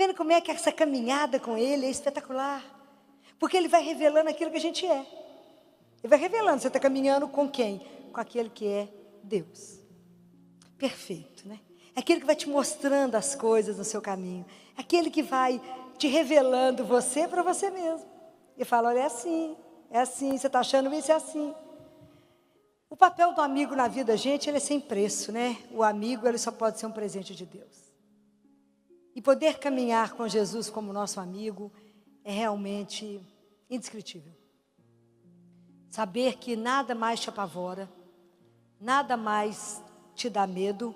vendo como é que essa caminhada com Ele é espetacular? Porque Ele vai revelando aquilo que a gente é. Ele vai revelando, você está caminhando com quem? Com aquele que é Deus. Perfeito, né? É aquele que vai te mostrando as coisas no seu caminho. É aquele que vai te revelando você para você mesmo. E fala, olha, é assim, você está achando isso, é assim. O papel do amigo na vida, gente, ele é sem preço, né? O amigo, ele só pode ser um presente de Deus. E poder caminhar com Jesus como nosso amigo é realmente indescritível. Saber que nada mais te apavora, nada mais te dá medo,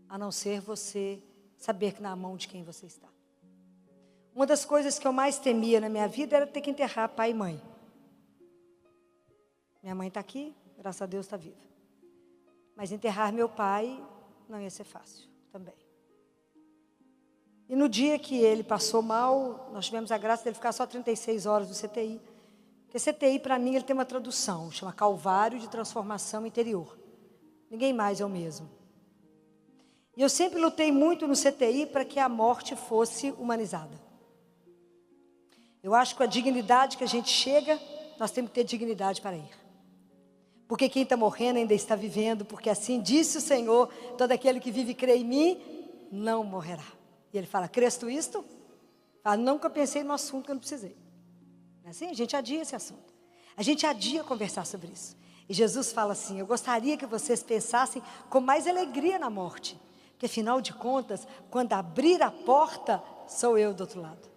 a não ser você saber que na mão de quem você está. Uma das coisas que eu mais temia na minha vida era ter que enterrar pai e mãe. Minha mãe está aqui, graças a Deus está viva. Mas enterrar meu pai não ia ser fácil também. E no dia que ele passou mal, nós tivemos a graça dele ficar só 36 horas no CTI. Porque CTI, para mim, ele tem uma tradução, chama Calvário de Transformação Interior. Ninguém mais é o mesmo. E eu sempre lutei muito no CTI para que a morte fosse humanizada. Eu acho que com a dignidade que a gente chega, nós temos que ter dignidade para ir. Porque quem está morrendo ainda está vivendo, porque assim disse o Senhor, todo aquele que vive e crê em mim, não morrerá. E ele fala, crês tu isto? Fala, nunca pensei no assunto que eu não precisei. Não é assim? A gente adia esse assunto. A gente adia conversar sobre isso. E Jesus fala assim, eu gostaria que vocês pensassem com mais alegria na morte. Porque afinal de contas, quando abrir a porta, sou eu do outro lado.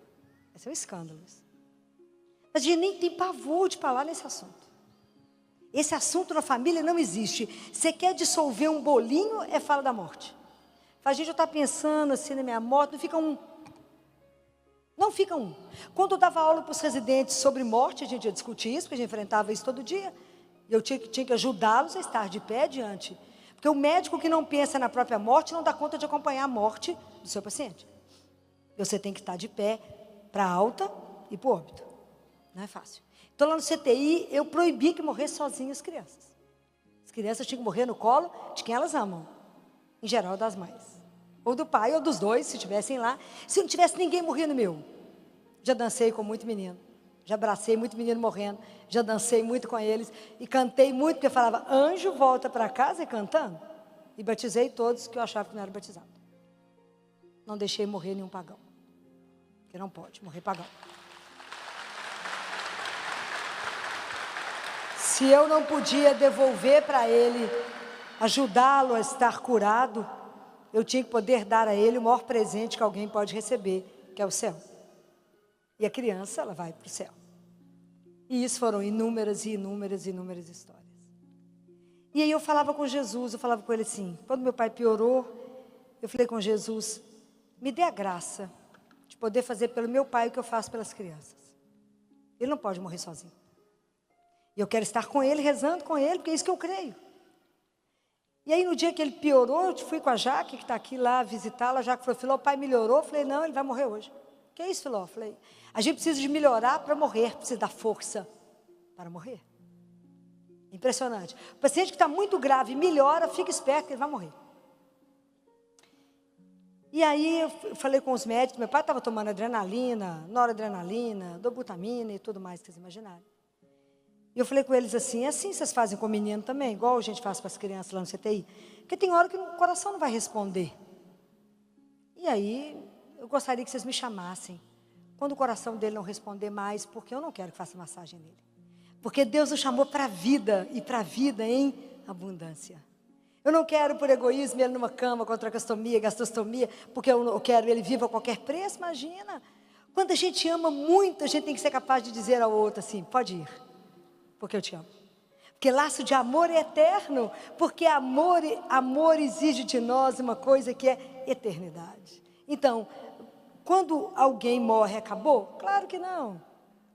Esse é um escândalo. Mas a gente nem tem pavor de falar nesse assunto. Esse assunto na família não existe. Você quer dissolver um bolinho, fala da morte. Fala, gente, eu estou pensando assim na minha morte, não fica um. Não fica um. Quando eu dava aula para os residentes sobre morte, a gente ia discutir isso, porque a gente enfrentava isso todo dia. E eu tinha que ajudá-los a estar de pé diante. Porque o médico que não pensa na própria morte não dá conta de acompanhar a morte do seu paciente. Você tem que estar de pé para a alta e para o óbito. Não é fácil. Então, lá no CTI, eu proibi que morresse sozinho as crianças. As crianças tinham que morrer no colo de quem elas amam. Em geral, das mães. Ou do pai, ou dos dois, se estivessem lá. Se não tivesse ninguém morrendo meu. Já dancei com muito menino. Já abracei muito menino morrendo. Já dancei muito com eles. E cantei muito, porque eu falava, anjo, volta para casa e cantando. E batizei todos que eu achava que não era batizado. Não deixei morrer nenhum pagão. Porque não pode morrer pagão. Se eu não podia devolver para ele, ajudá-lo a estar curado, eu tinha que poder dar a ele o maior presente que alguém pode receber, que é o céu. E a criança, ela vai para o céu. E isso foram inúmeras e inúmeras e inúmeras histórias. E aí eu falava com Jesus, eu falava com ele assim, quando meu pai piorou, eu falei com Jesus, me dê a graça de poder fazer pelo meu pai o que eu faço pelas crianças. Ele não pode morrer sozinho. E eu quero estar com ele, rezando com ele, porque é isso que eu creio. E aí no dia que ele piorou, eu fui com a Jaque, que está aqui lá, visitá-la. A Jaque falou, Filó, o pai melhorou. Eu falei, não, ele vai morrer hoje. Que é isso, Filó? Eu falei, a gente precisa de melhorar para morrer, precisa da força para morrer. Impressionante. O paciente que está muito grave, melhora, fica esperto que ele vai morrer. E aí eu falei com os médicos, meu pai estava tomando adrenalina, noradrenalina, dobutamina e tudo mais que vocês imaginarem. E eu falei com eles assim vocês fazem com o menino também, igual a gente faz com as crianças lá no CTI? Porque tem hora que o coração não vai responder. E aí, eu gostaria que vocês me chamassem, quando o coração dele não responder mais, porque eu não quero que faça massagem nele. Porque Deus o chamou para a vida, e para a vida em abundância. Eu não quero, por egoísmo, ele numa cama com tracostomia, gastrostomia, porque eu quero ele vivo a qualquer preço, imagina. Quando a gente ama muito, a gente tem que ser capaz de dizer ao outro assim, pode ir. Porque eu te amo. Porque laço de amor é eterno. Porque amor exige de nós uma coisa que é eternidade. Então, quando alguém morre, acabou? Claro que não.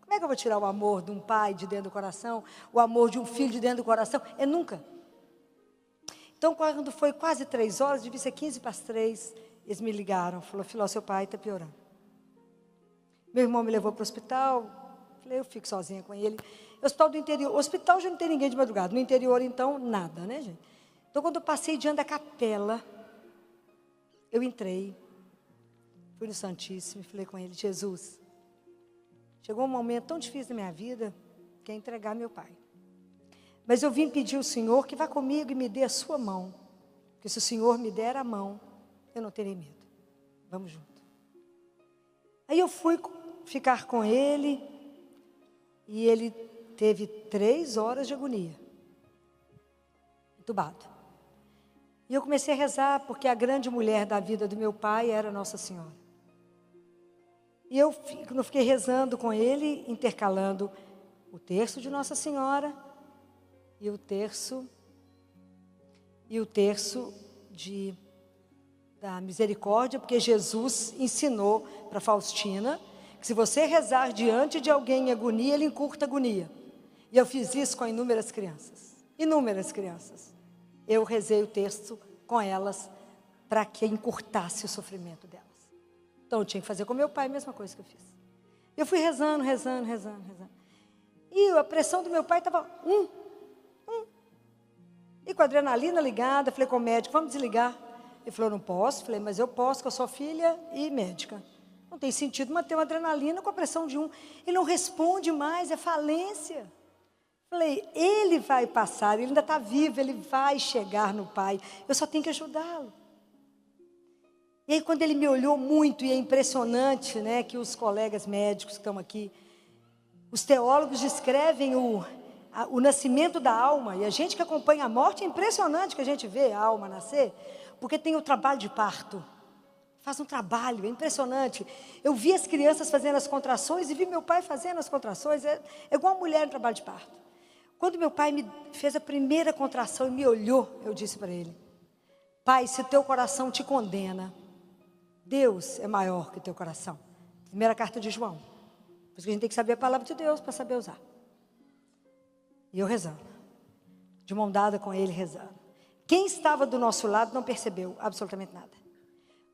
Como é que eu vou tirar o amor de um pai de dentro do coração? O amor de um filho de dentro do coração? É nunca. Então, quando foi quase 3 horas, devia ser 15 para as 3, eles me ligaram. Falou, Filó, seu pai está piorando. Meu irmão me levou para o hospital. Falei, eu fico sozinha com ele. Hospital do interior, hospital já não tem ninguém de madrugada. No interior, então, nada, né, gente? Então, quando eu passei diante da capela, eu entrei. Fui no Santíssimo e falei com ele: Jesus, chegou um momento tão difícil na minha vida, que é entregar meu pai. Mas eu vim pedir ao Senhor que vá comigo e me dê a sua mão. Porque se o Senhor me der a mão, eu não terei medo. Vamos junto. Aí eu fui ficar com ele, e ele teve 3 horas de agonia, entubado. E eu comecei a rezar, porque a grande mulher da vida do meu pai era Nossa Senhora. E eu fiquei rezando com ele, intercalando o terço de Nossa Senhora e o terço da misericórdia, porque Jesus ensinou para Faustina que se você rezar diante de alguém em agonia, ele encurta a agonia. E eu fiz isso com inúmeras crianças. Inúmeras crianças. Eu rezei o texto com elas para que encurtasse o sofrimento delas. Então eu tinha que fazer com meu pai a mesma coisa que eu fiz. Eu fui rezando. E a pressão do meu pai estava E com a adrenalina ligada, falei com o médico: vamos desligar. Ele falou: não posso. Falei: mas eu posso, que eu sou filha e médica. Não tem sentido manter uma adrenalina com a pressão de 1. Ele não responde mais, é falência. Falei: ele vai passar, ele ainda está vivo, ele vai chegar no pai. Eu só tenho que ajudá-lo. E aí quando ele me olhou muito, e é impressionante, né, que os colegas médicos que estão aqui, os teólogos descrevem o nascimento da alma, e a gente que acompanha a morte, é impressionante que a gente vê a alma nascer, porque tem o trabalho de parto. Faz um trabalho, é impressionante. Eu vi as crianças fazendo as contrações e vi meu pai fazendo as contrações. É igual uma mulher no trabalho de parto. Quando meu pai me fez a primeira contração e me olhou, eu disse para ele: pai, se o teu coração te condena, Deus é maior que o teu coração. Primeira carta de João. Por isso que a gente tem que saber a palavra de Deus para saber usar. E eu rezando, de mão dada com ele, rezando. Quem estava do nosso lado não percebeu absolutamente nada.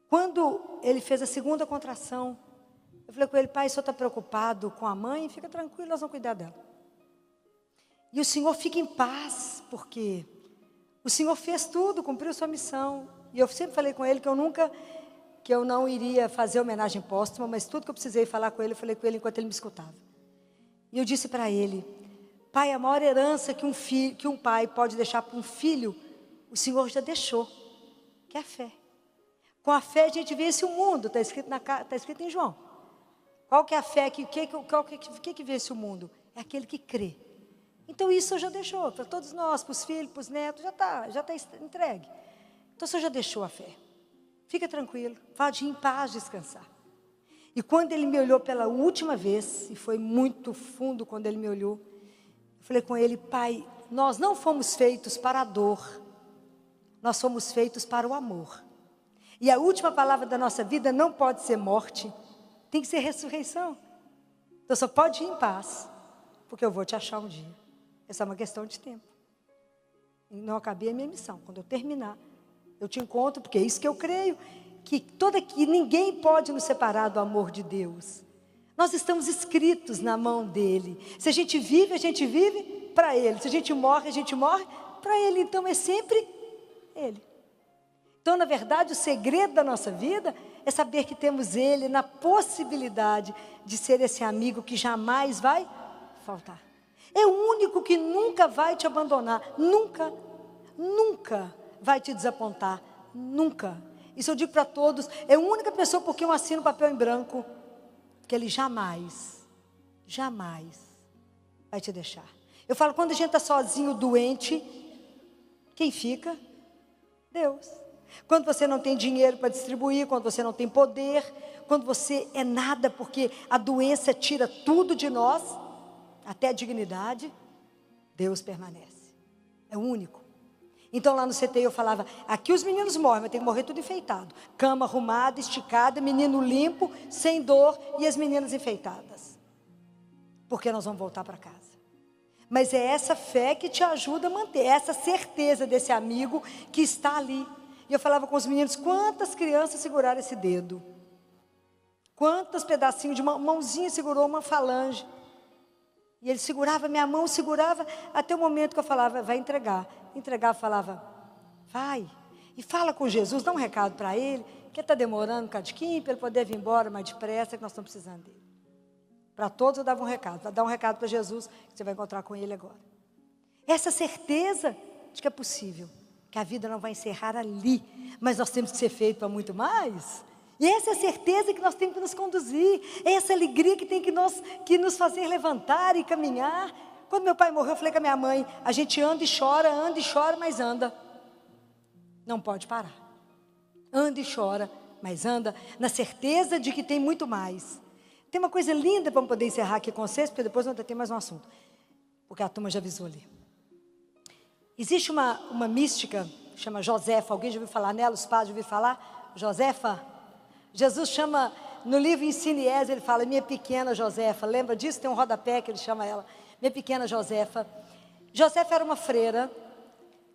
Quando ele fez a segunda contração, eu falei com ele: pai, o senhor está preocupado com a mãe? Fica tranquilo, nós vamos cuidar dela. E o senhor fica em paz, porque o senhor fez tudo, cumpriu sua missão. E eu sempre falei com ele que eu não iria fazer homenagem póstuma, mas tudo que eu precisei falar com ele, eu falei com ele enquanto ele me escutava. E eu disse para ele: pai, a maior herança que um pai pode deixar para um filho, o senhor já deixou, que é a fé. Com a fé a gente vence o mundo, está escrito em João. Qual que é a fé, que vence o mundo? É aquele que crê. Então isso o senhor já deixou, para todos nós, para os filhos, para os netos, já está entregue. Então o senhor já deixou a fé. Fica tranquilo, pode ir em paz descansar. E quando ele me olhou pela última vez, e foi muito fundo quando ele me olhou, eu falei com ele: pai, nós não fomos feitos para a dor, nós fomos feitos para o amor. E a última palavra da nossa vida não pode ser morte, tem que ser ressurreição. Então só pode ir em paz, porque eu vou te achar um dia. Essa é uma questão de tempo. E não acabei a minha missão. Quando eu terminar, eu te encontro, porque é isso que eu creio, que ninguém pode nos separar do amor de Deus. Nós estamos escritos na mão dele. Se a gente vive para ele. Se a gente morre para ele. Então é sempre ele. Então, na verdade, o segredo da nossa vida é saber que temos ele na possibilidade de ser esse amigo que jamais vai faltar. É o único que nunca vai te abandonar, nunca vai te desapontar, nunca. Isso eu digo para todos, é a única pessoa por quem eu assino papel em branco, que ele jamais vai te deixar. Eu falo, quando a gente está sozinho, doente, quem fica? Deus. Quando você não tem dinheiro para distribuir, quando você não tem poder, quando você é nada, porque a doença tira tudo de nós, até a dignidade, Deus permanece. É o único. Então lá no CTI eu falava: aqui os meninos morrem, mas tem que morrer tudo enfeitado. Cama arrumada, esticada, menino limpo, sem dor, e as meninas enfeitadas. Porque nós vamos voltar para casa. Mas é essa fé que te ajuda a manter, essa certeza desse amigo que está ali. E eu falava com os meninos: quantas crianças seguraram esse dedo? Quantos pedacinhos de uma mãozinha segurou uma falange? E ele segurava minha mão, segurava, até o momento que eu falava: vai entregar. Entregava, falava: vai. E fala com Jesus, dá um recado para ele, ele está demorando um cadinho para ele poder vir embora mais depressa, que nós estamos precisando dele. Para todos eu dava um recado. Vai dar um recado para Jesus, que você vai encontrar com ele agora. Essa certeza de que é possível, que a vida não vai encerrar ali, mas nós temos que ser feito para muito mais. E essa é a certeza que nós temos que nos conduzir, é essa alegria que tem que nos fazer levantar e caminhar. Quando meu pai morreu, eu falei com a minha mãe, a gente anda e chora, mas anda. Não pode parar. Anda e chora, mas anda, na certeza de que tem muito mais. Tem uma coisa linda para poder encerrar aqui com vocês, porque depois nós temos mais um assunto, porque a turma já avisou ali. Existe uma mística, chama Josefa, alguém já ouviu falar nela? Os padres já ouviram falar? Josefa? Jesus chama, no livro Ensine-es, ele fala, minha pequena Josefa, lembra disso? Tem um rodapé que ele chama ela, minha pequena Josefa. Josefa era uma freira,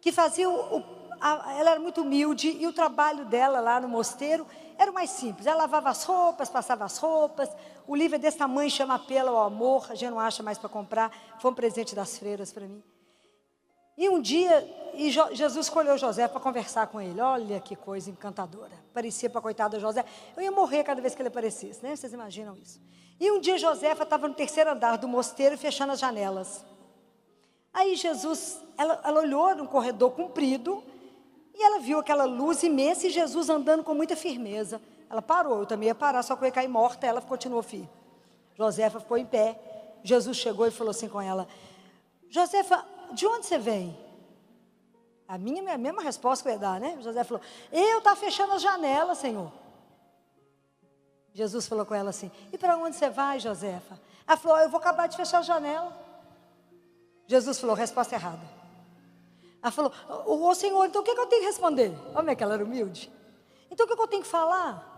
que fazia ela era muito humilde, e o trabalho dela lá no mosteiro era o mais simples. Ela lavava as roupas, passava as roupas. O livro é desse tamanho, chama Apelo ao Amor, a gente não acha mais para comprar, foi um presente das freiras para mim. E um dia, Jesus escolheu José para conversar com ele. Olha que coisa encantadora. Parecia para a coitada José. Eu ia morrer cada vez que ele aparecesse, né? Vocês imaginam isso. E um dia Josefa estava no terceiro andar do mosteiro, fechando as janelas. Aí Jesus, ela olhou num corredor comprido, e ela viu aquela luz imensa e Jesus andando com muita firmeza. Ela parou, eu também ia parar, só que eu ia cair morta, ela continuou firme. Josefa ficou em pé. Jesus chegou e falou assim com ela, Josefa, de onde você vem? A mesma resposta que eu ia dar, né? José falou, eu estou fechando as janelas, Senhor. Jesus falou com ela assim, e para onde você vai, Josefa? Ela falou, eu vou acabar de fechar a janela. Jesus falou, resposta errada. Ela falou, ô Senhor, então o que eu tenho que responder? Olha como é que ela era humilde. Então o que eu tenho que falar?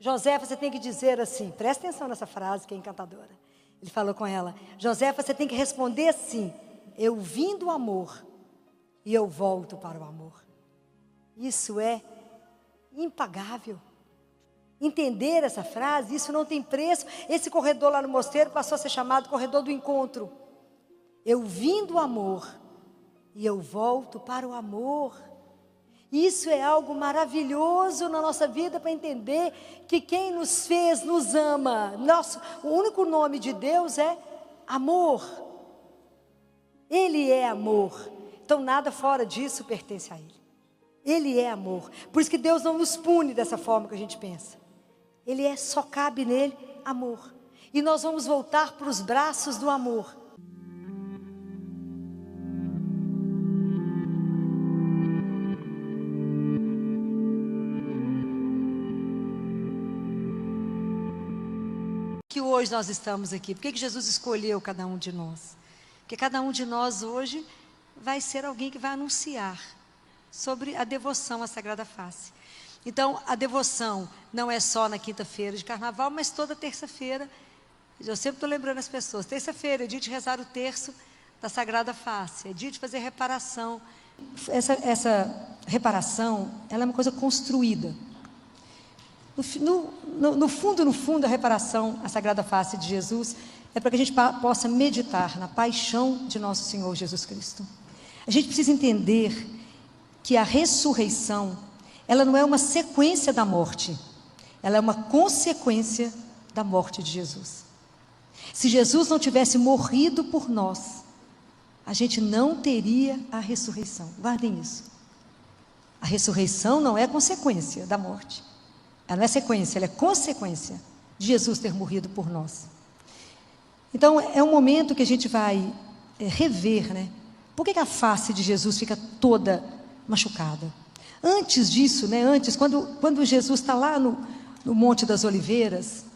Josefa, você tem que dizer assim, presta atenção nessa frase que é encantadora. Ele falou com ela, Josefa, você tem que responder assim, eu vim do amor e eu volto para o amor. Isso é impagável. Entender essa frase, isso não tem preço. Esse corredor lá no mosteiro passou a ser chamado corredor do encontro. Eu vim do amor e eu volto para o amor. Isso é algo maravilhoso na nossa vida para entender que quem nos fez, nos ama. O único nome de Deus é amor. Ele é amor. Então nada fora disso pertence a Ele. Ele é amor. Por isso que Deus não nos pune dessa forma que a gente pensa. Só cabe nele amor. E nós vamos voltar para os braços do amor. Que hoje nós estamos aqui. Por que Jesus escolheu cada um de nós? Porque cada um de nós hoje vai ser alguém que vai anunciar sobre a devoção à Sagrada Face. Então, a devoção não é só na quinta-feira de carnaval, mas toda terça-feira. Eu sempre estou lembrando as pessoas, terça-feira é dia de rezar o terço da Sagrada Face, é dia de fazer reparação. Essa reparação, ela é uma coisa construída. No fundo, a reparação à Sagrada Face de Jesus é para que a gente possa meditar na paixão de nosso Senhor Jesus Cristo. A gente precisa entender que a ressurreição, ela não é uma sequência da morte, ela é uma consequência da morte de Jesus. Se Jesus não tivesse morrido por nós, a gente não teria a ressurreição. Guardem isso. A ressurreição não é consequência da morte. Ela não é sequência, ela é consequência de Jesus ter morrido por nós. Então, é um momento que a gente vai rever, né? Por que a face de Jesus fica toda machucada? Antes disso, né? Quando Jesus está lá no Monte das Oliveiras,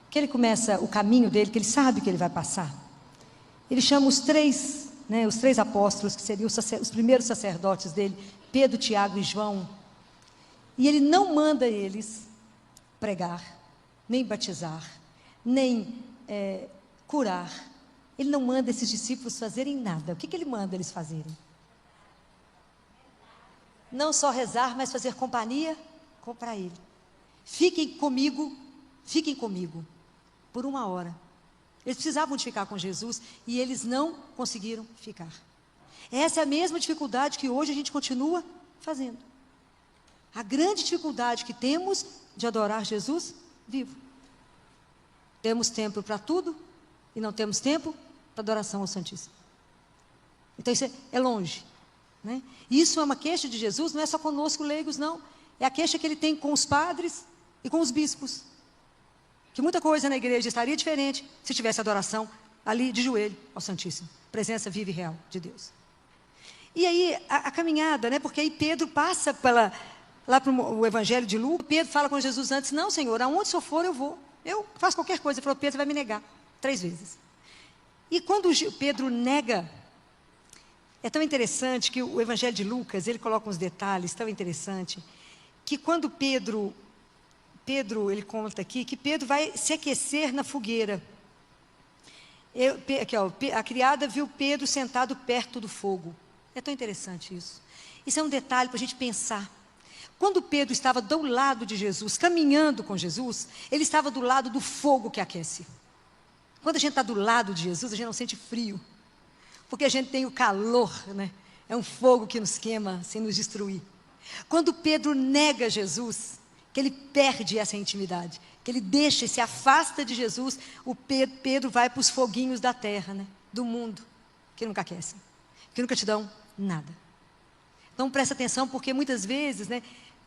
que ele começa o caminho dele, que ele sabe que ele vai passar, ele chama os três apóstolos, que seriam os primeiros sacerdotes dele, Pedro, Tiago e João, e ele não manda eles pregar, nem batizar, nem curar. Ele não manda esses discípulos fazerem nada. O que ele manda eles fazerem? Não só rezar, mas fazer companhia para Ele. Fiquem comigo, por 1 hora. Eles precisavam de ficar com Jesus e eles não conseguiram ficar. Essa é a mesma dificuldade que hoje a gente continua fazendo. A grande dificuldade que temos de adorar Jesus vivo. Temos tempo para tudo e não temos tempo para adoração ao Santíssimo. Então isso é longe, né? Isso é uma queixa de Jesus, não é só conosco leigos, não. É a queixa que ele tem com os padres e com os bispos. Que muita coisa na igreja estaria diferente se tivesse adoração ali de joelho ao Santíssimo. Presença viva e real de Deus. E aí a caminhada, né? Porque aí Pedro passa lá para o Evangelho de Lucas. Pedro fala com Jesus antes: não, Senhor, aonde o Senhor for eu vou. Eu faço qualquer coisa. Ele falou: Pedro vai me negar 3 vezes. E quando Pedro nega, é tão interessante que o Evangelho de Lucas, ele coloca uns detalhes tão interessantes, que quando Pedro, ele conta aqui, que Pedro vai se aquecer na fogueira. Aqui, ó, a criada viu Pedro sentado perto do fogo. É tão interessante isso. Isso é um detalhe para a gente pensar. Quando Pedro estava do lado de Jesus, caminhando com Jesus, ele estava do lado do fogo que aquece. Quando a gente está do lado de Jesus, a gente não sente frio, porque a gente tem o calor, né? É um fogo que nos queima sem nos destruir. Quando Pedro nega Jesus, que ele perde essa intimidade, que ele deixa e se afasta de Jesus, o Pedro vai para os foguinhos da terra, né? Do mundo, que nunca aquecem, que nunca te dão nada. Então presta atenção, porque muitas vezes, né,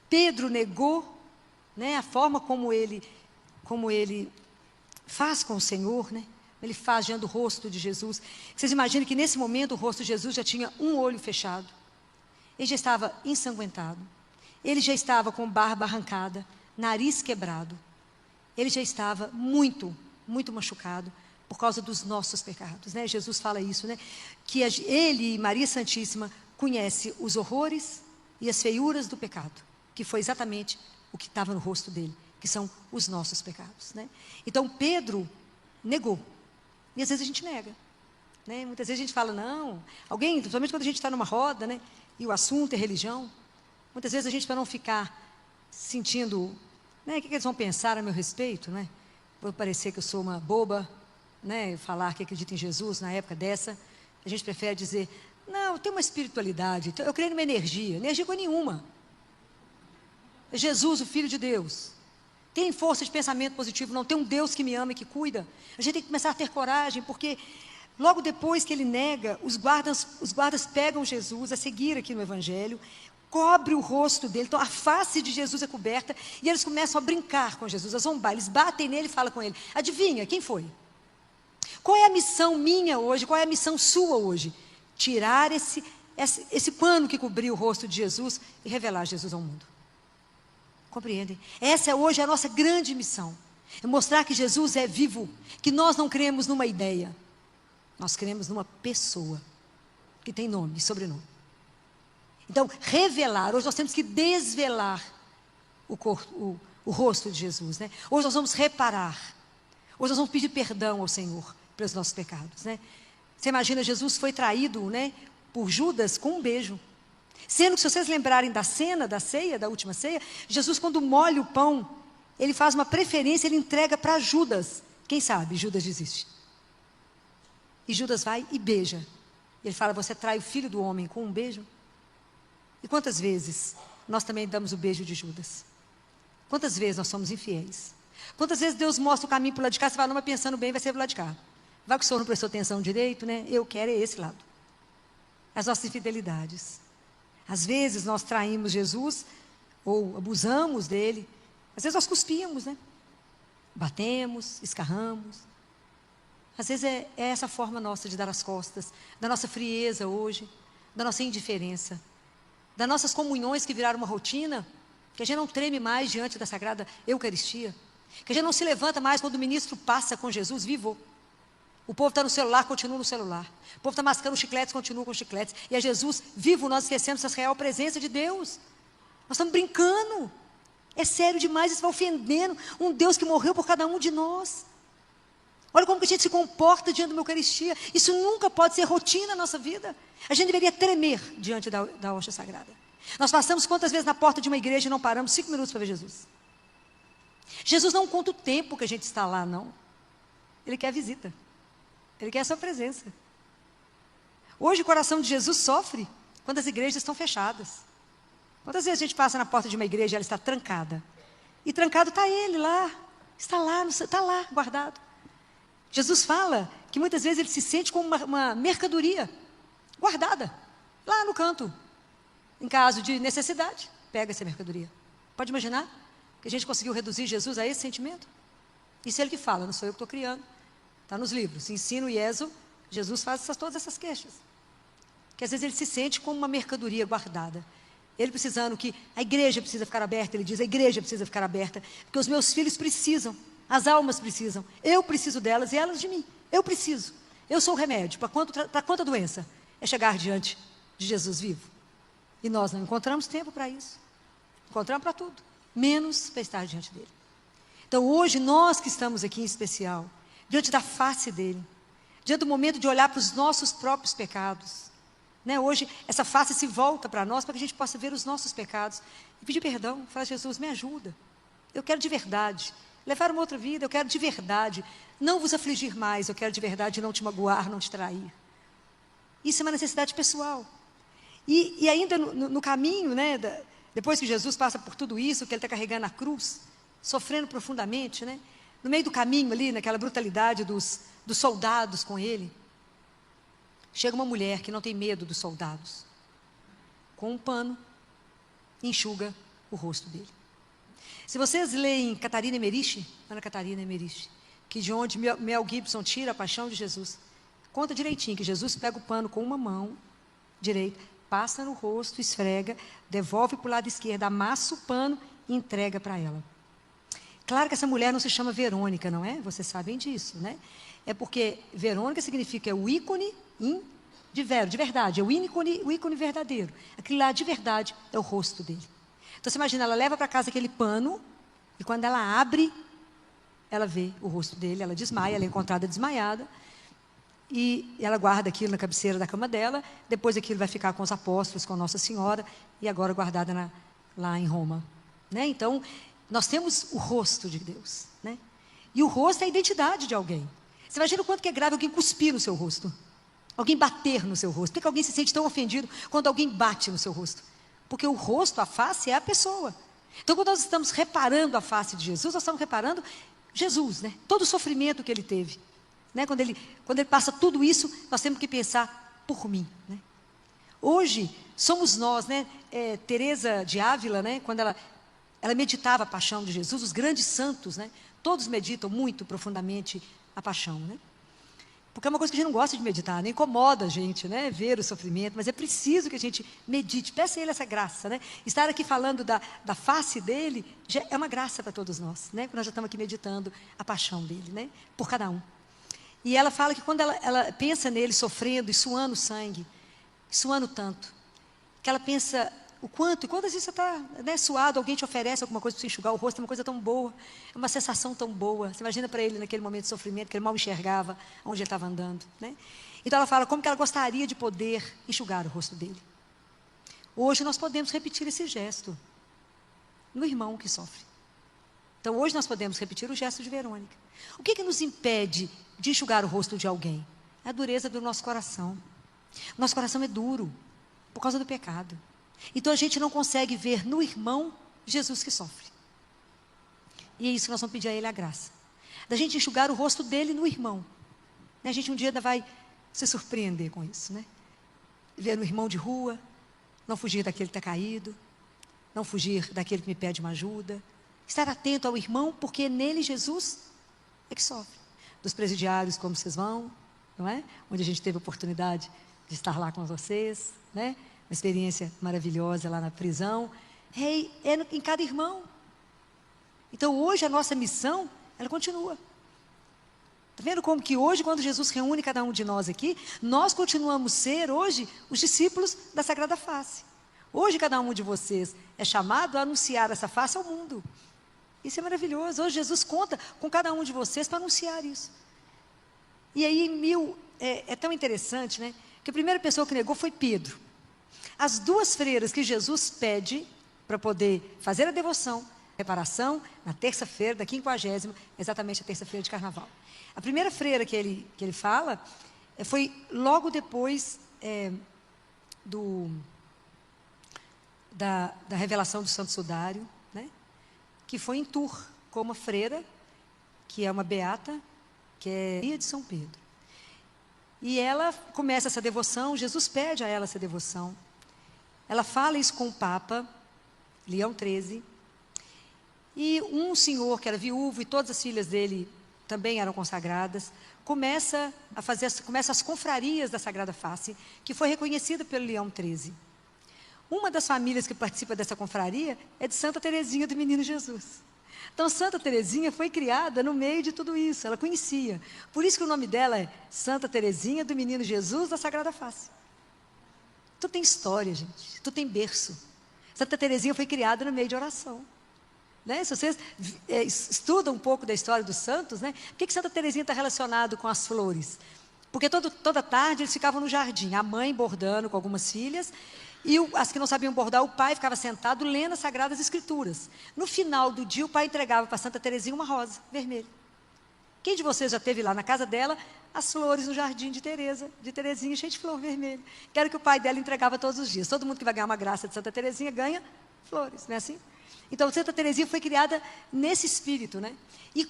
Pedro negou, né, a forma como ele faz com o Senhor, né? Ele faz diante do rosto de Jesus. Vocês imaginam que nesse momento o rosto de Jesus já tinha um olho fechado. Ele já estava ensanguentado. Ele já estava com barba arrancada, nariz quebrado. Ele já estava muito, muito machucado por causa dos nossos pecados, né? Jesus fala isso, né? Que ele e Maria Santíssima conhecem os horrores e as feiuras do pecado, que foi exatamente o que estava no rosto dele, que são os nossos pecados, né? Então Pedro negou. E às vezes a gente nega, né? Muitas vezes a gente fala, não, alguém, principalmente quando a gente está numa roda, né? E o assunto é religião, muitas vezes a gente, para não ficar sentindo, né? O que eles vão pensar a meu respeito, né? Vou parecer que eu sou uma boba, né? Falar que acredito em Jesus na época dessa, a gente prefere dizer, não, eu tenho uma espiritualidade, eu creio numa energia nenhuma. É Jesus, o Filho de Deus. Tem força de pensamento positivo, não tem um Deus que me ama e que cuida. A gente tem que começar a ter coragem, porque logo depois que ele nega, os guardas pegam Jesus, a seguir aqui no Evangelho, cobre o rosto dele, então a face de Jesus é coberta, e eles começam a brincar com Jesus, a zombar, eles batem nele e falam com ele, adivinha, quem foi? Qual é a missão minha hoje, qual é a missão sua hoje? Tirar esse pano que cobriu o rosto de Jesus e revelar Jesus ao mundo. Compreendem? Essa é hoje a nossa grande missão. É mostrar que Jesus é vivo, que nós não cremos numa ideia, nós cremos numa pessoa, que tem nome e sobrenome. Então, revelar, hoje nós temos que desvelar o rosto de Jesus, né? Hoje nós vamos reparar, hoje nós vamos pedir perdão ao Senhor pelos nossos pecados, né? Você imagina, Jesus foi traído, né, por Judas com um beijo. Sendo que, se vocês lembrarem da cena, da ceia, da última ceia, Jesus, quando molha o pão, ele faz uma preferência, ele entrega para Judas. Quem sabe, Judas desiste. E Judas vai e beija. Ele fala, você trai o Filho do Homem com um beijo? E quantas vezes nós também damos o beijo de Judas? Quantas vezes nós somos infiéis? Quantas vezes Deus mostra o caminho para o lado de cá, você fala, não, mas pensando bem, vai ser para o lado de cá. Vai que o Senhor não prestou atenção direito, né? Eu quero é esse lado. As nossas infidelidades. Às vezes nós traímos Jesus, ou abusamos dele. Às vezes nós cuspimos, né? Batemos, escarramos. Às vezes é essa forma nossa de dar as costas, da nossa frieza hoje, da nossa indiferença, das nossas comunhões que viraram uma rotina, que a gente não treme mais diante da Sagrada Eucaristia, que a gente não se levanta mais quando o ministro passa com Jesus vivo. O povo está no celular, continua no celular. O povo está mascando chicletes, continua com chicletes. E é Jesus vivo, nós esquecemos essa real presença de Deus. Nós estamos brincando. É sério demais, isso vai ofendendo um Deus que morreu por cada um de nós. Olha como que a gente se comporta diante da Eucaristia. Isso nunca pode ser rotina na nossa vida. A gente deveria tremer diante da hóstia sagrada. Nós passamos quantas vezes na porta de uma igreja e não paramos 5 minutos para ver Jesus? Jesus não conta o tempo que a gente está lá, não. Ele quer a visita. Ele quer a sua presença. Hoje o coração de Jesus sofre quando as igrejas estão fechadas. Quantas vezes a gente passa na porta de uma igreja e ela está trancada? E trancado está ele lá, está lá, guardado. Jesus fala que muitas vezes ele se sente como uma mercadoria guardada, lá no canto. Em caso de necessidade, pega essa mercadoria. Pode imaginar que a gente conseguiu reduzir Jesus a esse sentimento? Isso é ele que fala, não sou eu que estou criando. Está nos livros, Ensino e Êxodo, Jesus faz todas essas queixas. Que às vezes ele se sente como uma mercadoria guardada. Ele precisando que a igreja precisa ficar aberta, ele diz, a igreja precisa ficar aberta, porque os meus filhos precisam, as almas precisam, eu preciso delas e elas de mim. Eu preciso. Eu sou o remédio. Para quanta doença? É chegar diante de Jesus vivo. E nós não encontramos tempo para isso. Encontramos para tudo, menos para estar diante dele. Então hoje, nós que estamos aqui em especial, diante da face dele, diante do momento de olhar para os nossos próprios pecados, né? Hoje, essa face se volta para nós, para que a gente possa ver os nossos pecados e pedir perdão. Falar, Jesus, me ajuda. Eu quero de verdade levar uma outra vida, eu quero de verdade não vos afligir mais, eu quero de verdade não te magoar, não te trair. Isso é uma necessidade pessoal. E ainda no caminho, né, depois que Jesus passa por tudo isso, que ele está carregando a cruz, sofrendo profundamente, né, no meio do caminho ali, naquela brutalidade dos soldados com ele, chega uma mulher que não tem medo dos soldados, com um pano, enxuga o rosto dele. Se vocês leem Catarina Emmerich, Ana Catarina Emmerich, que de onde Mel Gibson tira a paixão de Jesus, conta direitinho que Jesus pega o pano com uma mão direita, passa no rosto, esfrega, devolve para o lado esquerdo, amassa o pano e entrega para ela. Claro que essa mulher não se chama Verônica, não é? Vocês sabem disso, né? É porque Verônica significa o ícone de verdade, é o ícone verdadeiro. Aquilo lá de verdade é o rosto dele. Então você imagina, ela leva para casa aquele pano, e quando ela abre, ela vê o rosto dele, ela desmaia, ela é encontrada desmaiada, e ela guarda aquilo na cabeceira da cama dela, depois aquilo vai ficar com os apóstolos, com Nossa Senhora, e agora guardada lá em Roma. Né? Então, nós temos o rosto de Deus. Né? E o rosto é a identidade de alguém. Você imagina o quanto que é grave alguém cuspir no seu rosto, alguém bater no seu rosto. Por que alguém se sente tão ofendido quando alguém bate no seu rosto? Porque o rosto, a face, é a pessoa. Então, quando nós estamos reparando a face de Jesus, nós estamos reparando Jesus, né? Todo o sofrimento que ele teve. Né? Quando ele passa tudo isso, nós temos que pensar por mim. Né? Hoje, somos nós, né? Teresa de Ávila, né? Quando ela meditava a paixão de Jesus, os grandes santos, né? Todos meditam muito profundamente a paixão. Né? Porque é uma coisa que a gente não gosta de meditar, né? Incomoda a gente, né? Ver o sofrimento, mas é preciso que a gente medite, peça a ele essa graça, né? Estar aqui falando da face dele, já é uma graça para todos nós, né? Porque nós já estamos aqui meditando a paixão dele, né? Por cada um. E ela fala que quando ela pensa nele sofrendo e suando sangue, suando tanto, que ela pensa o quanto, e quantas vezes você está, né, suado, alguém te oferece alguma coisa para você enxugar o rosto, é uma coisa tão boa, é uma sensação tão boa. Você imagina para ele naquele momento de sofrimento, que ele mal enxergava onde ele estava andando. Né? Então ela fala como que ela gostaria de poder enxugar o rosto dele. Hoje nós podemos repetir esse gesto no irmão que sofre. Então hoje nós podemos repetir o gesto de Verônica. O que nos impede de enxugar o rosto de alguém? É a dureza do nosso coração. Nosso coração é duro por causa do pecado. Então a gente não consegue ver no irmão Jesus que sofre. E é isso que nós vamos pedir a ele a graça. Da gente enxugar o rosto dele no irmão. A gente um dia ainda vai se surpreender com isso, né? Ver no irmão de rua, não fugir daquele que está caído, não fugir daquele que me pede uma ajuda. Estar atento ao irmão, porque nele Jesus é que sofre. Dos presidiários, como vocês vão, não é? Onde a gente teve a oportunidade de estar lá com vocês, né? Uma experiência maravilhosa lá na prisão. Em cada irmão. Então hoje a nossa missão, ela continua. Está vendo como que hoje, quando Jesus reúne cada um de nós aqui, nós continuamos a ser hoje os discípulos da Sagrada Face. Hoje cada um de vocês é chamado a anunciar essa face ao mundo. Isso é maravilhoso. Hoje Jesus conta com cada um de vocês para anunciar isso. E aí é tão interessante, né? Que a primeira pessoa que negou foi Pedro. As duas freiras que Jesus pede para poder fazer a devoção, reparação, na terça-feira da 50ª, exatamente a terça-feira de carnaval. A primeira freira que ele fala foi logo depois da revelação do Santo Sudário, né? Que foi em Tours, com uma freira, que é uma beata, que é Maria de São Pedro. E ela começa essa devoção, Jesus pede a ela essa devoção. Ela fala isso com o Papa, Leão XIII, e um senhor que era viúvo, e todas as filhas dele também eram consagradas, começa as confrarias da Sagrada Face, que foi reconhecida pelo Leão XIII. Uma das famílias que participa dessa confraria é de Santa Teresinha do Menino Jesus. Então, Santa Teresinha foi criada no meio de tudo isso, ela conhecia. Por isso que o nome dela é Santa Teresinha do Menino Jesus da Sagrada Face. Tudo tem história, gente, tudo tem berço. Santa Teresinha foi criada no meio de oração. Né? Se vocês estudam um pouco da história dos santos, né? Por que Santa Teresinha está relacionado com as flores? Porque toda tarde eles ficavam no jardim, a mãe bordando com algumas filhas, e as que não sabiam bordar, o pai ficava sentado lendo as Sagradas Escrituras. No final do dia, o pai entregava para Santa Teresinha uma rosa vermelha. Quem de vocês já esteve lá na casa dela, as flores no jardim de Teresinha, cheio de flor vermelha? Que era o que o pai dela entregava todos os dias. Todo mundo que vai ganhar uma graça de Santa Teresinha ganha flores, não é assim? Então, Santa Teresinha foi criada nesse espírito, né? E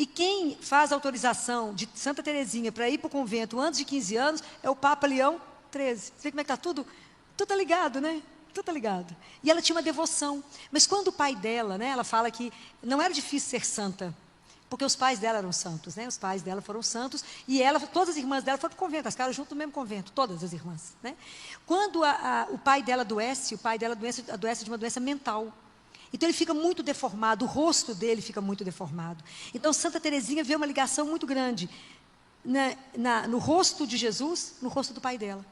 quem faz a autorização de Santa Teresinha para ir para o convento antes de 15 anos é o Papa Leão XIII. Você vê como é que está tudo? Tudo está ligado, né? Tudo está ligado. E ela tinha uma devoção. Mas quando o pai dela, né? Ela fala que não era difícil ser santa, porque os pais dela eram santos, né? Os pais dela foram santos, e todas as irmãs dela foram para o convento, elas ficaram junto no mesmo convento, todas as irmãs, né? Quando o pai dela adoece, adoece de uma doença mental. Então ele fica muito deformado, o rosto dele fica muito deformado. Então Santa Teresinha vê uma ligação muito grande no rosto de Jesus, no rosto do pai dela.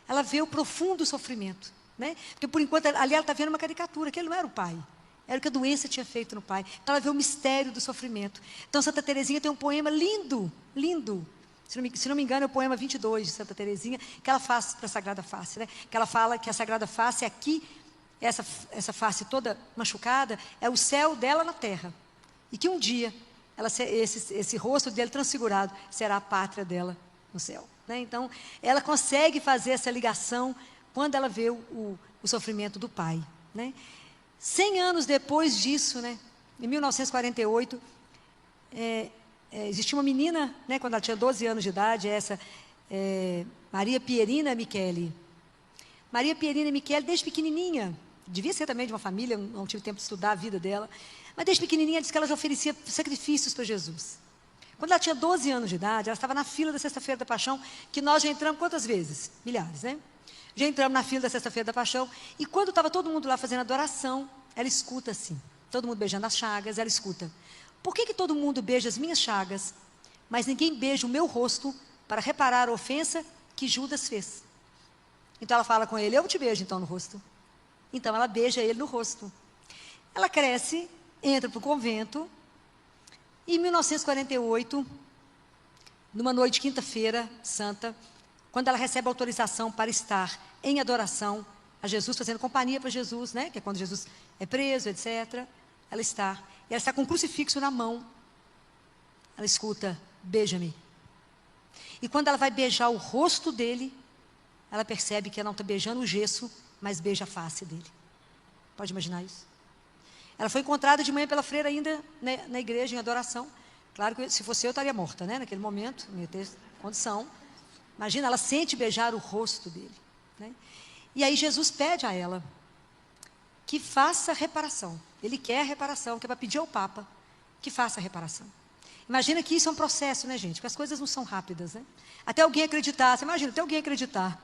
Ela vê o profundo sofrimento, né? Porque por enquanto ali ela está vendo uma caricatura, que ele não era o pai. Era o que a doença tinha feito no pai. Então ela vê o mistério do sofrimento. Então Santa Teresinha tem um poema lindo, lindo. Se não me engano, é o poema 22 de Santa Teresinha, que ela faz para a Sagrada Face, né? Que ela fala que a Sagrada Face aqui, essa face toda machucada, é o céu dela na terra. E que um dia, esse rosto dele transfigurado será a pátria dela no céu, né? Então, ela consegue fazer essa ligação quando ela vê o sofrimento do pai, né? 100 anos depois disso, né, em 1948, existia uma menina, né, quando ela tinha 12 anos de idade, Maria Pierina Micheli. Maria Pierina Micheli, desde pequenininha, devia ser também de uma família, não tive tempo de estudar a vida dela, mas desde pequenininha disse que ela já oferecia sacrifícios para Jesus. Quando ela tinha 12 anos de idade, ela estava na fila da Sexta-feira da Paixão, que nós já entramos quantas vezes? Milhares, né? Já entramos na fila da Sexta-feira da Paixão, e quando estava todo mundo lá fazendo adoração, ela escuta assim, todo mundo beijando as chagas, ela escuta: por que todo mundo beija as minhas chagas, mas ninguém beija o meu rosto para reparar a ofensa que Judas fez? Então ela fala com ele: eu te beijo então no rosto. Então ela beija ele no rosto. Ela cresce, entra para o convento, e em 1948, numa noite de quinta-feira santa, quando ela recebe autorização para estar em adoração a Jesus, fazendo companhia para Jesus, né? Que é quando Jesus é preso, etc. Ela está com um crucifixo na mão. Ela escuta: beija-me. E quando ela vai beijar o rosto dele, ela percebe que ela não está beijando o gesso, mas beija a face dele. Pode imaginar isso? Ela foi encontrada de manhã pela freira ainda, né, na igreja, em adoração. Claro que se fosse eu estaria morta, né? Naquele momento, não ia ter condição. Imagina, ela sente beijar o rosto dele, né? E aí Jesus pede a ela que faça reparação. Ele quer reparação, que é para pedir ao Papa que faça reparação. Imagina que isso é um processo, né, gente? Porque as coisas não são rápidas, né? Até alguém acreditar, você imagina, até alguém acreditar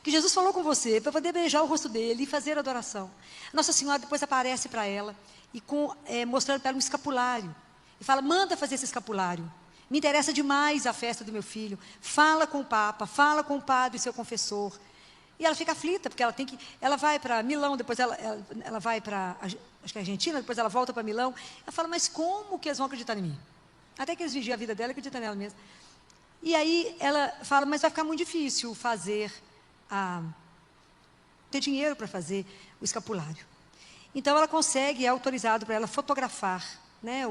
que Jesus falou com você para poder beijar o rosto dele e fazer adoração. Nossa Senhora depois aparece para ela e mostrando para ela um escapulário. E fala: manda fazer esse escapulário. Me interessa demais a festa do meu filho. Fala com o Papa, fala com o padre, seu confessor. E ela fica aflita, porque ela vai para Milão, depois ela vai para, acho que Argentina, depois ela volta para Milão. Ela fala: mas como que eles vão acreditar em mim? Até que eles vigiam a vida dela e acreditam nela mesma. E aí ela fala: mas vai ficar muito difícil ter dinheiro para fazer o escapulário. Então ela consegue, é autorizado para ela fotografar, né,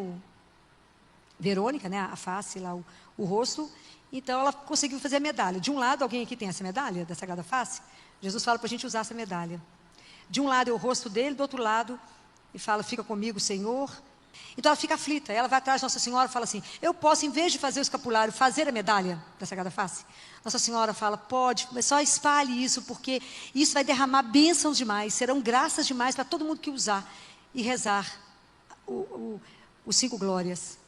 Verônica, né, a face lá, o rosto. Então ela conseguiu fazer a medalha. De um lado, alguém aqui tem essa medalha da Sagrada Face? Jesus fala para a gente usar essa medalha. De um lado é o rosto dele, do outro lado, e fala, fica comigo, Senhor. Então ela fica aflita, ela vai atrás de Nossa Senhora e fala assim, eu posso, em vez de fazer o escapulário, fazer a medalha da Sagrada Face? Nossa Senhora fala, pode, mas só espalhe isso, porque isso vai derramar bênçãos demais, serão graças demais para todo mundo que usar e rezar os 5 glórias.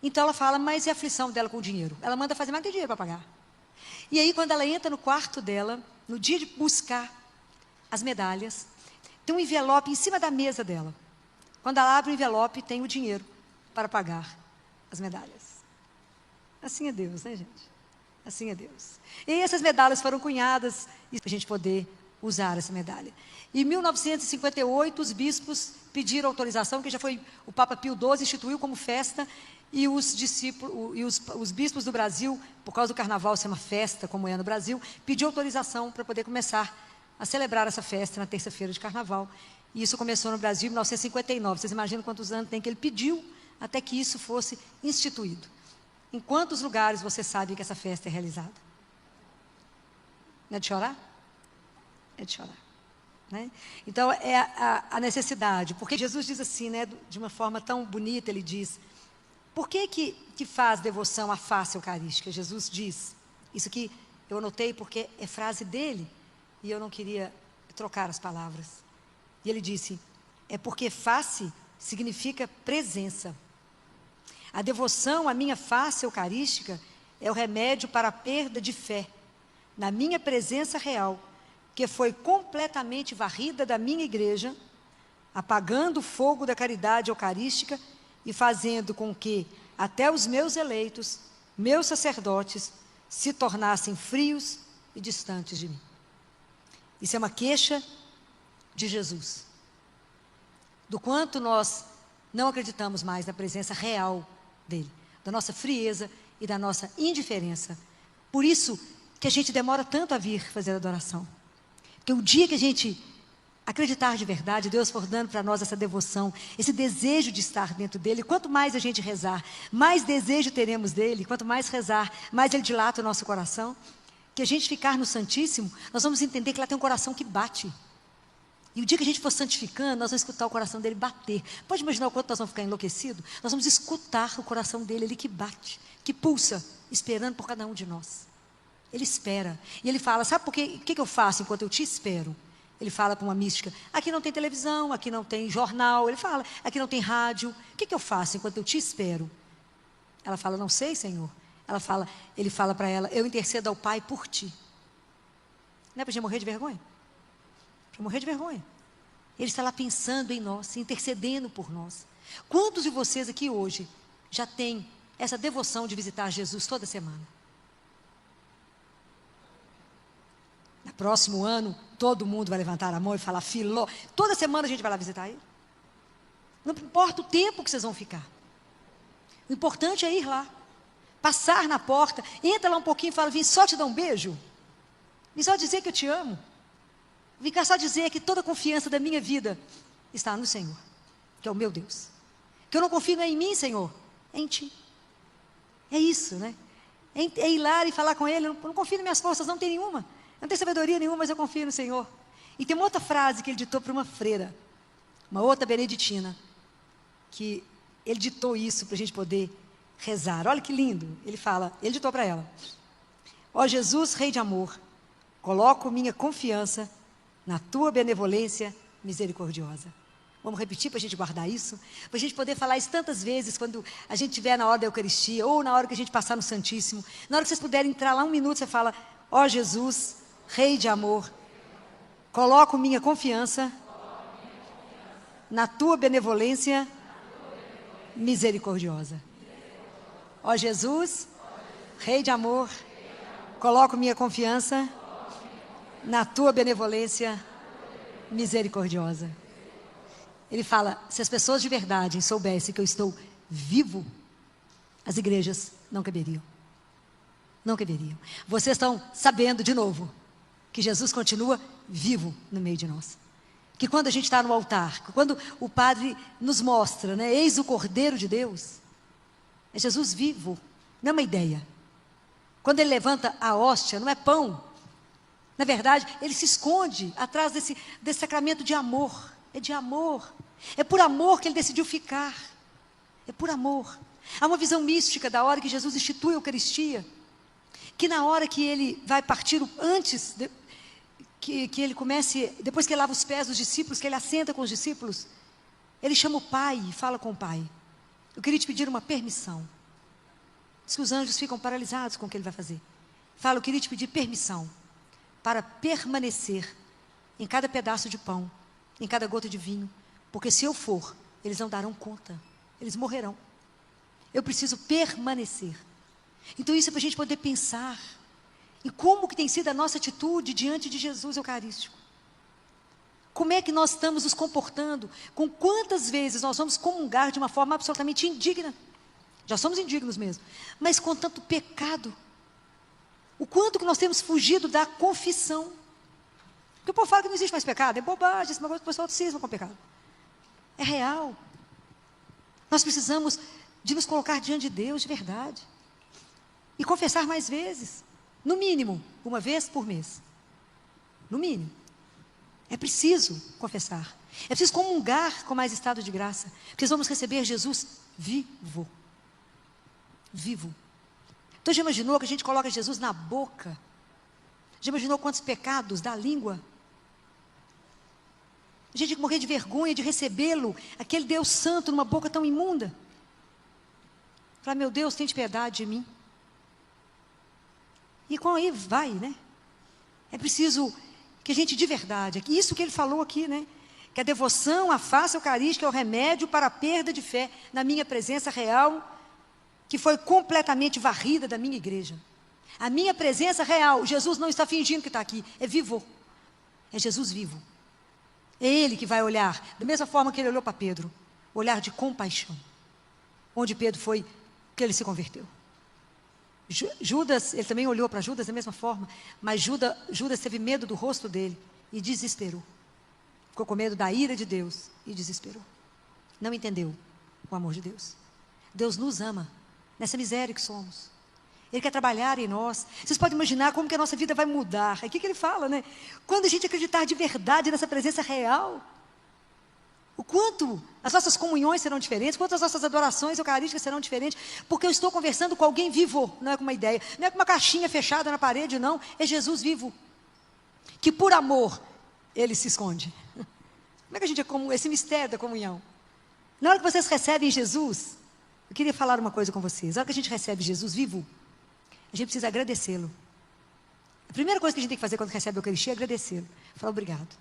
Então ela fala, mas e a aflição dela com o dinheiro? Ela manda fazer, mas não tem dinheiro para pagar. E aí quando ela entra no quarto dela, no dia de buscar as medalhas, tem um envelope em cima da mesa dela. Quando ela abre o envelope, tem o dinheiro para pagar as medalhas. Assim é Deus, né, gente? Assim é Deus. E essas medalhas foram cunhadas para a gente poder usar essa medalha. Em 1958, os bispos pediram autorização, que já foi o Papa Pio XII instituiu como festa, e os discípulos, e os bispos do Brasil, por causa do carnaval ser uma festa, como é no Brasil, pediu autorização para poder começar a celebrar essa festa na terça-feira de carnaval. E isso começou no Brasil em 1959. Vocês imaginam quantos anos tem que ele pediu até que isso fosse instituído? Em quantos lugares você sabe que essa festa é realizada? Não é de chorar? É de chorar. Né? Então, é a necessidade. Porque Jesus diz assim, né, de uma forma tão bonita, ele diz, por que faz devoção à face eucarística? Jesus diz, isso aqui eu anotei porque é frase dele, e eu não queria trocar as palavras. E ele disse, é porque face significa presença. A devoção à minha face eucarística é o remédio para a perda de fé na minha presença real, que foi completamente varrida da minha igreja, apagando o fogo da caridade eucarística e fazendo com que até os meus eleitos, meus sacerdotes, se tornassem frios e distantes de mim. Isso é uma queixa de Jesus, do quanto nós não acreditamos mais na presença real dele, da nossa frieza e da nossa indiferença. Por isso que a gente demora tanto a vir fazer adoração. Porque o dia que a gente acreditar de verdade, Deus for dando para nós essa devoção, esse desejo de estar dentro dele, quanto mais a gente rezar, mais desejo teremos dele, quanto mais rezar, mais ele dilata o nosso coração, que a gente ficar no Santíssimo, nós vamos entender que lá tem um coração que bate. E o dia que a gente for santificando, nós vamos escutar o coração dele bater. Pode imaginar o quanto nós vamos ficar enlouquecidos? Nós vamos escutar o coração dele, ele que bate, que pulsa, esperando por cada um de nós. Ele espera. E ele fala, sabe por quê? O que eu faço enquanto eu te espero? Ele fala para uma mística, aqui não tem televisão, aqui não tem jornal. Ele fala, aqui não tem rádio. O que eu faço enquanto eu te espero? Ela fala, não sei, Senhor. Ele fala para ela, eu intercedo ao Pai por ti. Não é para a gente morrer de vergonha? Para morrer de vergonha. Ele está lá pensando em nós, intercedendo por nós. Quantos de vocês aqui hoje já têm essa devoção de visitar Jesus toda semana? No próximo ano, todo mundo vai levantar a mão e falar, Filó. Toda semana a gente vai lá visitar ele. Não importa o tempo que vocês vão ficar. O importante é ir lá. Passar na porta, entra lá um pouquinho e fala, vim só te dar um beijo. Vim só dizer que eu te amo. Vim cá só dizer que toda a confiança da minha vida está no Senhor, que é o meu Deus. Que eu não confio não é em mim, Senhor, é em ti. É isso, né? É ir lá e falar com ele, eu não confio nas minhas forças, não tem nenhuma. Eu não tenho sabedoria nenhuma, mas eu confio no Senhor. E tem uma outra frase que ele ditou para uma freira, uma outra beneditina, que ele ditou isso para a gente poder rezar. Olha que lindo. Ele ditou para ela, ó Jesus, Rei de amor, coloco minha confiança na tua benevolência misericordiosa. Vamos repetir para a gente guardar isso? Para a gente poder falar isso tantas vezes, quando a gente estiver na hora da Eucaristia, ou na hora que a gente passar no Santíssimo. Na hora que vocês puderem entrar lá um minuto, você fala, ó Jesus, Rei de amor, coloco minha confiança na tua benevolência misericordiosa. Ó Jesus, Rei de amor, coloco minha confiança na tua benevolência misericordiosa. Ele fala, se as pessoas de verdade soubessem que eu estou vivo, as igrejas não caberiam. Não caberiam. Vocês estão sabendo de novo que Jesus continua vivo no meio de nós. Que quando a gente está no altar, quando o Padre nos mostra, né, eis o Cordeiro de Deus, é Jesus vivo, não é uma ideia. Quando ele levanta a hóstia, não é pão Na verdade, ele se esconde atrás desse sacramento de amor. É de amor. É por amor que ele decidiu ficar. É por amor. Há uma visão mística da hora que Jesus institui a Eucaristia, que na hora que ele vai partir, que ele comece, depois que ele lava os pés dos discípulos, que ele assenta com os discípulos, ele chama o Pai e fala com o Pai. Eu queria te pedir uma permissão. Diz que os anjos ficam paralisados com o que ele vai fazer. Fala, eu queria te pedir permissão para permanecer em cada pedaço de pão, em cada gota de vinho, porque se eu for, eles não darão conta, eles morrerão. Eu preciso permanecer. Então isso é para a gente poder pensar em como que tem sido a nossa atitude diante de Jesus Eucarístico. Como é que nós estamos nos comportando? Com quantas vezes nós vamos comungar de uma forma absolutamente indigna? Já somos indignos mesmo. Mas com tanto pecado. O quanto que nós temos fugido da confissão. Porque o povo fala que não existe mais pecado. É bobagem, esse negócio que o pessoal cisma com pecado. É real. Nós precisamos de nos colocar diante de Deus de verdade. E confessar mais vezes. No mínimo, uma vez por mês. No mínimo. É preciso confessar. É preciso comungar com mais estado de graça. Porque nós vamos receber Jesus vivo. Vivo. Então já imaginou que a gente coloca Jesus na boca? Já imaginou quantos pecados da língua? A gente morrer de vergonha de recebê-lo, aquele Deus santo numa boca tão imunda. Falar, meu Deus, tem piedade de mim. E com aí vai, né? É preciso que a gente de verdade, isso que ele falou aqui, né? Que a devoção à face eucarística é o remédio para a perda de fé na minha presença real, que foi completamente varrida da minha igreja. A minha presença real, Jesus não está fingindo que está aqui, é vivo. É Jesus vivo. É Ele que vai olhar, da mesma forma que Ele olhou para Pedro, olhar de compaixão. Onde Pedro foi, que ele se converteu. Judas, ele também olhou para Judas da mesma forma, mas Judas teve medo do rosto dele e desesperou. Ficou com medo da ira de Deus e desesperou. Não entendeu o amor de Deus. Deus nos ama, nessa miséria que somos. Ele quer trabalhar em nós. Vocês podem imaginar como que a nossa vida vai mudar. É aqui que ele fala, né? Quando a gente acreditar de verdade nessa presença real, o quanto as nossas comunhões serão diferentes, quanto as nossas adorações eucarísticas serão diferentes, porque eu estou conversando com alguém vivo, não é com uma ideia, não é com uma caixinha fechada na parede, não, é Jesus vivo, que por amor, Ele se esconde. Como é que a gente é como esse mistério da comunhão? Na hora que vocês recebem Jesus, eu queria falar uma coisa com vocês, na hora que a gente recebe Jesus vivo, a gente precisa agradecê-lo. A primeira coisa que a gente tem que fazer quando recebe a Eucaristia é agradecê-lo, falar obrigado.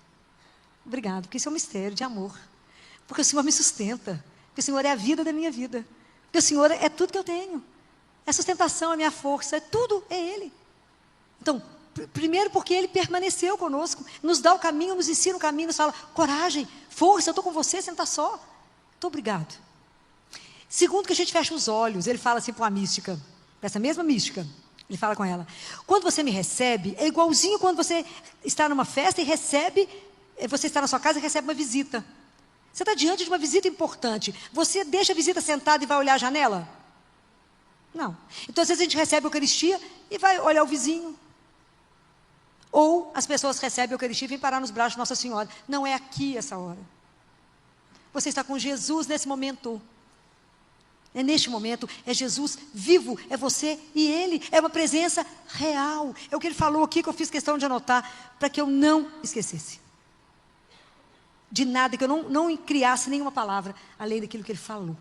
Obrigado, porque isso é um mistério de amor. Porque o Senhor me sustenta. Porque o Senhor é a vida da minha vida. Porque o Senhor é tudo que eu tenho. É a sustentação, é a minha força, é tudo, é Ele. Então, primeiro porque Ele permaneceu conosco, nos dá o caminho, nos ensina o caminho, nos fala, coragem, força, eu estou com você não está só. Muito obrigado. Segundo que a gente fecha os olhos, Ele fala assim para uma mística, essa mesma mística, Ele fala com ela, quando você me recebe, é igualzinho quando você está numa festa e recebe, você está na sua casa e recebe uma visita. Você está diante de uma visita importante. Você deixa a visita sentada e vai olhar a janela? Não. Então, às vezes a gente recebe a Eucaristia e vai olhar o vizinho. Ou as pessoas recebem a Eucaristia e vêm parar nos braços de Nossa Senhora. Não é aqui essa hora. Você está com Jesus nesse momento. É neste momento, é Jesus vivo, é você e Ele. É uma presença real. É o que Ele falou aqui que eu fiz questão de anotar, para que eu não esquecesse. De nada, que eu não criasse nenhuma palavra além daquilo que Ele falou.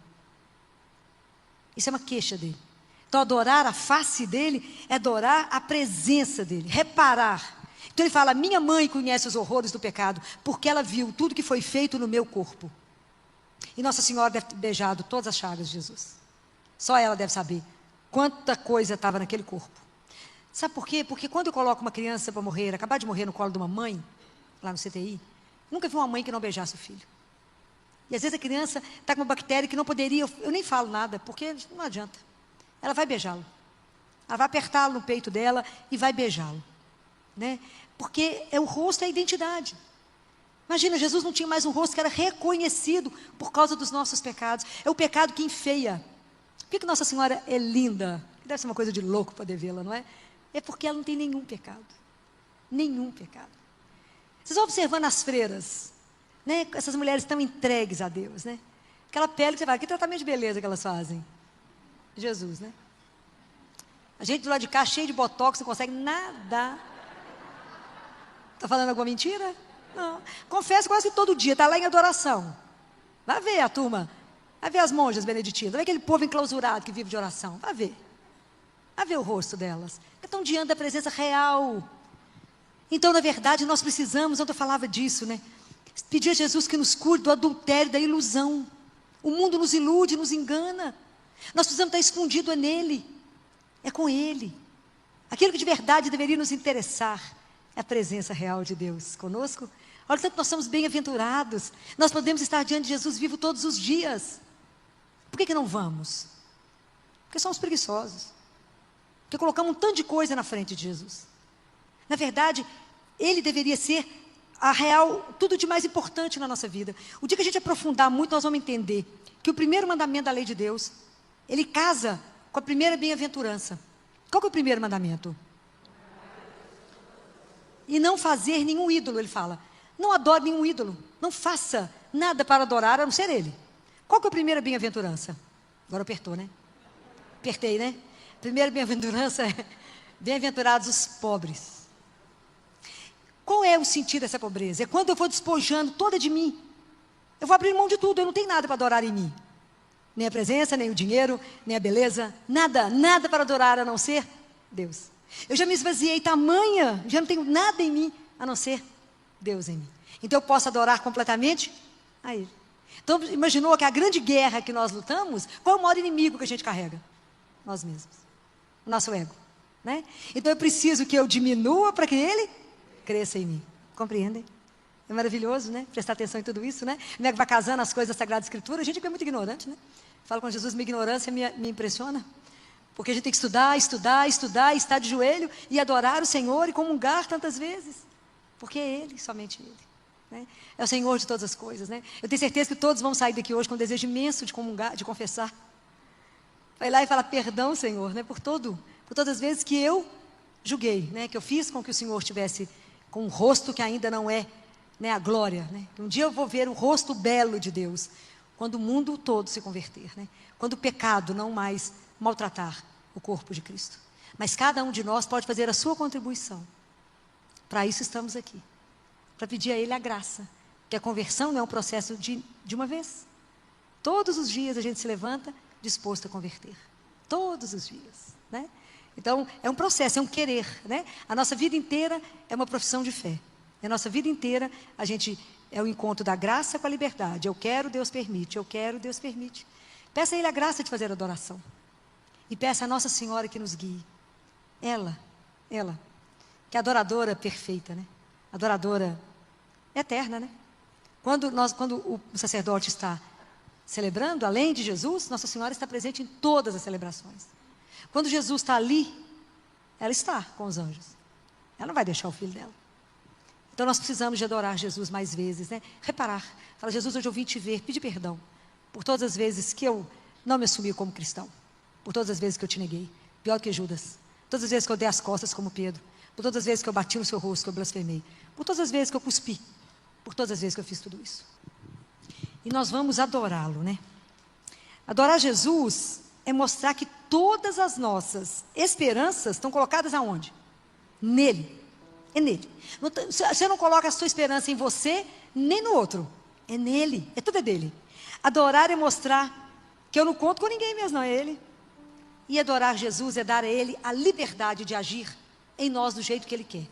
Isso é uma queixa dele. Então adorar a face dele é adorar a presença dele, reparar. Então ele fala, minha mãe conhece os horrores do pecado, porque ela viu tudo que foi feito no meu corpo. E Nossa Senhora deve ter beijado todas as chagas de Jesus. Só ela deve saber quanta coisa estava naquele corpo. Sabe por quê? Porque quando eu coloco uma criança para morrer, acabar de morrer no colo de uma mãe, lá no CTI, nunca vi uma mãe que não beijasse o filho. E às vezes a criança está com uma bactéria que não poderia, eu nem falo nada, porque não adianta. Ela vai beijá-lo. Ela vai apertá-lo no peito dela e vai beijá-lo. Né? Porque é o rosto, é a identidade. Imagina, Jesus não tinha mais um rosto que era reconhecido por causa dos nossos pecados. É o pecado que enfeia. Por que Nossa Senhora é linda? Deve ser uma coisa de louco poder vê-la, não é? É porque ela não tem nenhum pecado. Nenhum pecado. Vocês vão observando as freiras, né? Essas mulheres estão entregues a Deus, né? Aquela pele que você fala, que tratamento de beleza que elas fazem? Jesus, né? A gente do lado de cá, cheio de botox, não consegue nada. Está falando alguma mentira? Não. Confesso quase que todo dia, está lá em adoração. Vai ver a turma, vai ver as monjas beneditinas, vai ver aquele povo enclausurado que vive de oração, vai ver. Vai ver o rosto delas. Estão diante da presença real. Então, na verdade, nós precisamos, ontem eu falava disso, né? Pedir a Jesus que nos cure do adultério, da ilusão. O mundo nos ilude, nos engana. Nós precisamos estar escondido nele. É com ele. Aquilo que de verdade deveria nos interessar é a presença real de Deus conosco. Olha, tanto nós somos bem-aventurados. Nós podemos estar diante de Jesus vivo todos os dias. Por que não vamos? Porque somos preguiçosos. Porque colocamos um tanto de coisa na frente de Jesus. Na verdade, ele deveria ser a real, tudo de mais importante na nossa vida. O dia que a gente aprofundar muito, nós vamos entender que o primeiro mandamento da lei de Deus, ele casa com a primeira bem-aventurança. Qual que é o primeiro mandamento? E não fazer nenhum ídolo, ele fala. Não adore nenhum ídolo. Não faça nada para adorar, a não ser ele. Qual que é a primeira bem-aventurança? Agora apertou, né? Apertei, né? Primeira bem-aventurança é: bem-aventurados os pobres. Qual é o sentido dessa pobreza? É quando eu vou despojando toda de mim. Eu vou abrir mão de tudo, eu não tenho nada para adorar em mim. Nem a presença, nem o dinheiro, nem a beleza. Nada, nada para adorar a não ser Deus. Eu já me esvaziei tamanha, já não tenho nada em mim a não ser Deus em mim. Então eu posso adorar completamente a Ele. Então imaginou que a grande guerra que nós lutamos, qual é o maior inimigo que a gente carrega? Nós mesmos. O nosso ego, né? Então eu preciso que eu diminua para que Ele cresça em mim. Compreendem? É maravilhoso, né? Prestar atenção em tudo isso, né? Como é que vai casando as coisas da Sagrada Escritura? A gente é muito ignorante, né? Falo com Jesus, minha ignorância me impressiona. Porque a gente tem que estudar, estar de joelho e adorar o Senhor e comungar tantas vezes. Porque é Ele, somente Ele, né? É o Senhor de todas as coisas, né? Eu tenho certeza que todos vão sair daqui hoje com um desejo imenso de comungar, de confessar. Vai lá e fala, perdão, Senhor, né? Por todas as vezes que eu julguei, né? Que eu fiz com que o Senhor tivesse com um rosto que ainda não é, né, a glória, né? Um dia eu vou ver o rosto belo de Deus, quando o mundo todo se converter, né? Quando o pecado não mais maltratar o corpo de Cristo. Mas cada um de nós pode fazer a sua contribuição. Para isso estamos aqui. Para pedir a Ele a graça. Que a conversão não é um processo de uma vez. Todos os dias a gente se levanta disposto a converter. Todos os dias, né? Então, é um processo, é um querer, né? A nossa vida inteira é uma profissão de fé. A nossa vida inteira, a gente é o encontro da graça com a liberdade. Eu quero, Deus permite. Eu quero, Deus permite. Peça a Ele a graça de fazer adoração. E peça a Nossa Senhora que nos guie. Ela, que é a adoradora perfeita, né? Adoradora eterna, né? Quando o sacerdote está celebrando, além de Jesus, Nossa Senhora está presente em todas as celebrações. Quando Jesus está ali, ela está com os anjos. Ela não vai deixar o filho dela. Então nós precisamos de adorar Jesus mais vezes, né? Reparar. Fala, Jesus, hoje eu vim te ver, pedir perdão por todas as vezes que eu não me assumi como cristão. Por todas as vezes que eu te neguei. Pior que Judas. Todas as vezes que eu dei as costas como Pedro. Por todas as vezes que eu bati no seu rosto, que eu blasfemei. Por todas as vezes que eu cuspi. Por todas as vezes que eu fiz tudo isso. E nós vamos adorá-lo, né? Adorar Jesus é mostrar que todas as nossas esperanças estão colocadas aonde? Nele. É nele. Você não coloca a sua esperança em você, nem no outro. É nele. É tudo dele. Adorar é mostrar que eu não conto com ninguém mesmo, não é Ele. E adorar Jesus é dar a Ele a liberdade de agir em nós do jeito que Ele quer.